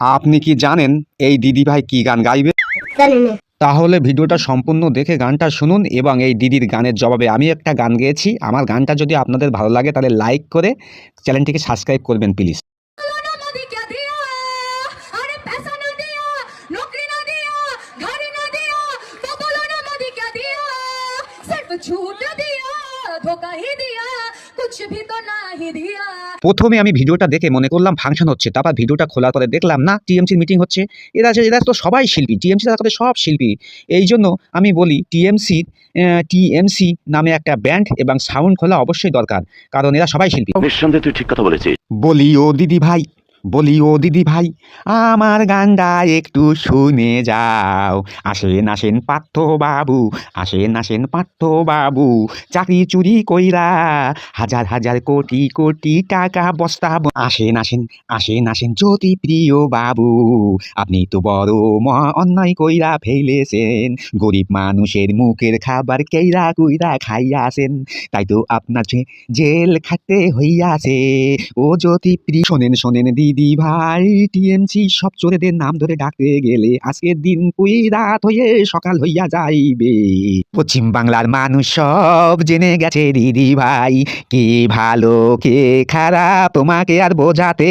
আপনি কি জানেন এই দিদিভাই কি গান গাইবে? জানি না। তাহলে ভিডিওটা সম্পূর্ণ দেখে গানটা শুনুন এবং এই দিদির গানের জবাবে আমি একটা গান গেয়েছি। আমার গানটা যদি আপনাদের ভালো লাগে তাহলে লাইক করে চ্যানেলটিকে সাবস্ক্রাইব করবেন প্লিজ। প্রথমে আমি ভিডিওটা দেখে মনে করলাম ফাংশন হচ্ছে, তারপর ভিডিওটা খোলার পরে দেখলাম না, টিএমসির মিটিং হচ্ছে। এরা তো সবাই শিল্পী, টিএমসি তারা সব শিল্পী। এই জন্য আমি বলি টিএমসি নামে একটা ব্যান্ড এবং সাউন্ড খোলা অবশ্যই দরকার, কারণ এরা সবাই শিল্পী। নিঃসন্দেহে তুই ঠিক কথা বলেছিস। বলি ও দিদি ভাই, আমার গানটা একটু শুনে যাও। আসেন পার্থ বাবু, চাকরি চুরি কইরা হাজার কোটি কোটি টাকা বস্তা আসেন জ্যোতি প্রিয় বাবু, আপনি তো বড় অন্যায় কইরা ফেলেছেন, গরিব মানুষের মুখের খাবার কেইরা কইরা খাইয়াছেন, তাই তো আপনার জেল খাটতে হইয়াছে। ও জ্যোতি প্রিয় শোনেন দিদি ভাই, টিএমসি সব চোরেদের নাম ধরে ডাকতে গেলে আজকের দিন পুই রাত হয়ে সকাল হইয়া যাইবে। পশ্চিম বাংলার মানুষ সব জেনে গেছে দিদি ভাই, কে ভালো কে খারাপ তোমাকে আর বোঝাতে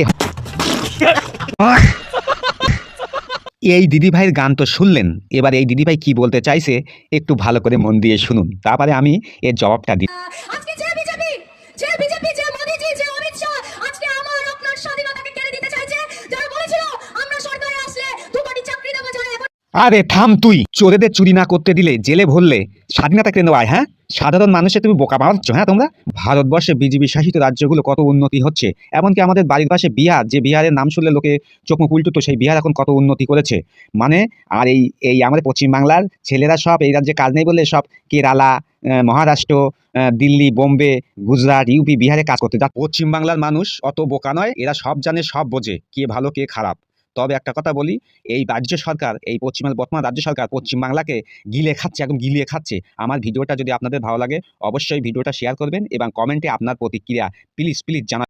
এই দিদিভাইয়ের গান তো শুনলেন, এবার এই দিদিভাই কি বলতে চাইছে একটু ভালো করে মন দিয়ে শুনুন, তারপরে আমি এর জবাবটা দিই। আজকে যে বিজেপি যে মোদিজি যে অমিত শাহ আজকে আমার আপনার স্বাধীনতাকে কেড়ে দিতে চাইছে, যারা বলেছিল আমরা সরকারে আসলে 2 কোটি চাকরি দেবো, যারা এখন আরে থাম তুই, চোরেদের চুরি না করতে দিলে জেলে ভরলে স্বাধীনতা কেন হয়? হ্যাঁ, সাধারণ মানুষের তুমি বোকা বানাচ্ছ। হ্যাঁ, তোমরা ভারতবর্ষে বিজেপি শাসিত রাজ্যগুলো কত উন্নতি হচ্ছে, এমনকি আমাদের বাড়ির পাশে বিহার, যে বিহারের নাম শুনলে লোকে চোখ মুখ উল্টো, তো সেই বিহার এখন কত উন্নতি করেছে। মানে আর এই এই আমাদের পশ্চিমবাংলার ছেলেরা সব এই রাজ্যে কাজ নেই বলে সব কেরালা, মহারাষ্ট্র, দিল্লি, বোম্বে, গুজরাট, ইউপি, বিহারে কাজ করতে যা। পশ্চিমবাংলার মানুষ অত বোকা নয়, এরা সব জানে, সব বোঝে, কে ভালো কে খারাপ। তবে একটা কথা বলি, এই রাজ্য সরকার, এই বর্তমান রাজ্য সরকার পশ্চিমবাংলাকে গিলে খাচ্ছে, একদম গিলিয়ে খাচ্ছে। আমার ভিডিওটা যদি আপনাদের ভালো লাগে অবশ্যই ভিডিওটা শেয়ার করবেন এবং কমেন্টে আপনার প্রতিক্রিয়া প্লিজ জানাবেন।